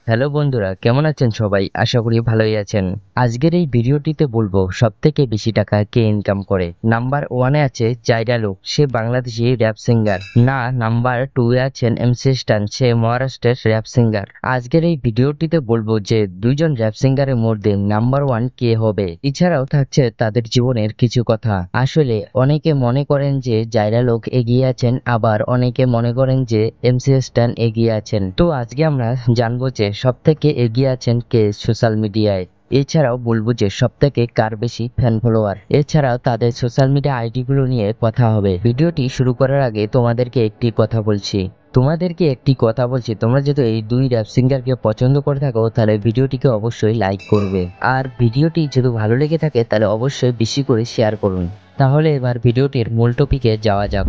Hello বন্ধুরা, কেমন আছেন সবাই? আশা করি ভালোই আছেন। আজকের এই ভিডিওটিতে বলবো সবথেকে বেশি টাকা কে ইনকাম করে। নাম্বার 1-এ আছে জাইরা লোক, সে বাংলাদেশি র‍্যাপ সিঙ্গার। না, নাম্বার 2-এ আছেন এমসি স্ট্যান, সে মহারাষ্ট্রের র‍্যাপ সিঙ্গার। আজকের এই ভিডিওটিতে বলবো যে দুইজন র‍্যাপ সিঙ্গারের মধ্যে নাম্বার 1 কে হবে। এছাড়াও থাকছে তাদের জীবনের কিছু কথা। আসলে অনেকে মনে করেন যে জাইরা লোক এগিয়ে আছেন, আবার অনেকে মনে করেন যে এমসি স্ট্যান এগিয়ে আছেন। তো আজকে আমরা জানবো যে সব থেকে এগিয়ে আছেন কে সোশ্যাল মিডিয়ায়। এছাড়াও বলবো যে সব থেকে কার বেশি ফ্যান ফলোয়ার। এছাড়াও তাদের সোশ্যাল মিডিয়া আইডি গুলো নিয়ে কথা হবে। ভিডিওটি শুরু করার আগে তোমাদেরকে একটি কথা বলছি, তোমরা যদি এই দুই র‍্যাপ সিঙ্গারকে পছন্দ করে থাকো তাহলে ভিডিওটিকে অবশ্যই লাইক করবে, আর ভিডিওটি যদি ভালো লেগে থাকে তাহলে অবশ্যই বেশি করে শেয়ার করুন। তাহলে এবার ভিডিওটির মূল টপিকে যাওয়া যাক।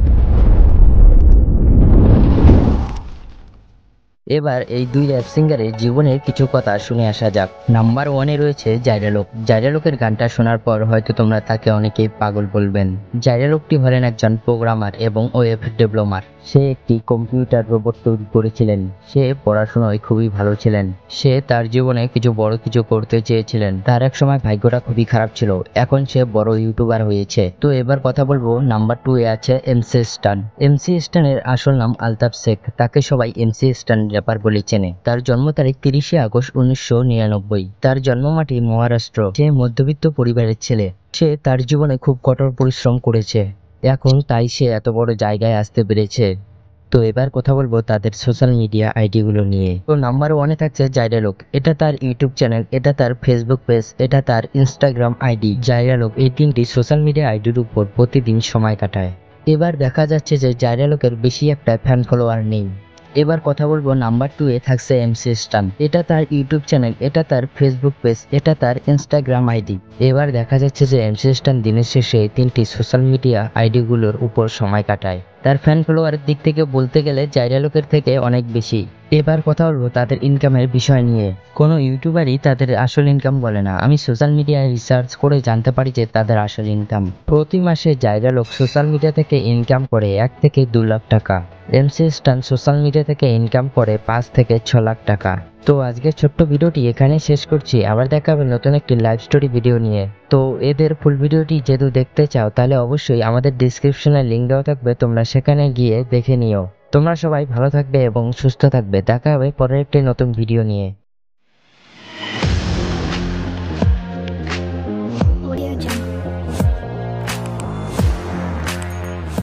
এবার এই দুই র‍্যাপ সিঙ্গারের জীবনের কিছু কথা শুনে আসা যাক। নাম্বার 1-এ রয়েছে জাইরা লোক। জাইরা লোকের গানটা শোনার পর হয়তো তোমরা তাকে অনেকেই পাগল বলবেন। জাইরা লোকটি হলেন একজন প্রোগ্রামার এবং ওয়েব ডেভেলপার। সে একটি কম্পিউটার রোবট তৈরি করেছিলেন। সে পড়াশোনায় খুবই ভালো ছিলেন। সে তার জীবনে বড় কিছু করতে চেয়েছিলেন। তার এক সময় ভাগ্যটা খুবই খারাপ ছিল, এখন সে বড় ইউটিউবার হয়েছে। তো এবার কথা বলবো নাম্বার 2-এ আছে এমসি স্ট্যান। এমসি স্ট্যানের আসল নাম আলতাফ শেখ, তাকে সবাই এমসি স্ট্যান র্যাপার বলে চেনে। তার জন্ম তারিখ 30শে আগস্ট 1999। তার জন্মমাটি মহারাষ্ট্র। সে মধ্যবিত্ত পরিবারের ছেলে। সে তার জীবনে খুব কঠোর পরিশ্রম করেছে, এখন তাই সে এত বড় জায়গায় আসতে পেরেছে। তো এবার কথা বলবো তাদের সোশ্যাল মিডিয়া আইডি গুলো নিয়ে। তো নাম্বার 1-এ থাকছে জাইরা লোক। এটা তার ইউটিউব চ্যানেল, এটা তার ফেসবুক পেজ, এটা তার ইনস্টাগ্রাম আইডি। জাইরা লোক এই তিনটি সোশ্যাল মিডিয়া আইডির উপর প্রতিদিন সময় কাটায়। এবার দেখা যাচ্ছে যে জাইরা লোকের বেশি একটা ফ্যান ফলোয়ার নেই। এবার কথা বলবো নাম্বার 2-এ থাকছে এমসি স্ট্যান। এটা তার ইউটিউব চ্যানেল, এটা তার ফেসবুক পেজ, এটা তার ইনস্টাগ্রাম আইডি। এবার দেখা যাচ্ছে যে এমসি স্ট্যান দিনের শেষে তিনটি সোশ্যাল মিডিয়া আইডি গুলোর উপর সময় কাটায়। তার ফ্যান ফলোয়ারের দিক থেকে বলতে গেলে জাইরা লোকের থেকে অনেক বেশি। এবার কথা বলবো তাদের ইনকামের বিষয় নিয়ে। কোনো ইউটিউবারই তাদের আসল ইনকাম বলে না। আমি সোশ্যাল মিডিয়ায় রিসার্চ করে জানতে পারি যে তাদের আসল ইনকাম প্রতি মাসে জাইরা লোক সোশ্যাল মিডিয়া থেকে ইনকাম করে 1 থেকে 2 লাখ টাকা। এমসি স্ট্যান সোশ্যাল মিডিয়া থেকে ইনকাম করে 5 থেকে 6 লাখ টাকা। তো আজকের ছোট্ট ভিডিওটি এখানে শেষ করছি। আবার দেখা হবে নতুন একটি লাইভ স্টোরি ভিডিও নিয়ে। তো এদের ফুল ভিডিওটি যেহেতু দেখতে চাও তাহলে অবশ্যই আমাদের ডিসক্রিপশনে লিঙ্ক দেওয়া থাকবে, তোমরা সেখানে গিয়ে দেখে নিও। তোমরা সবাই ভালো থাকবে এবং সুস্থ থাকবে। দেখা হবে পরের একটি নতুন ভিডিও নিয়ে।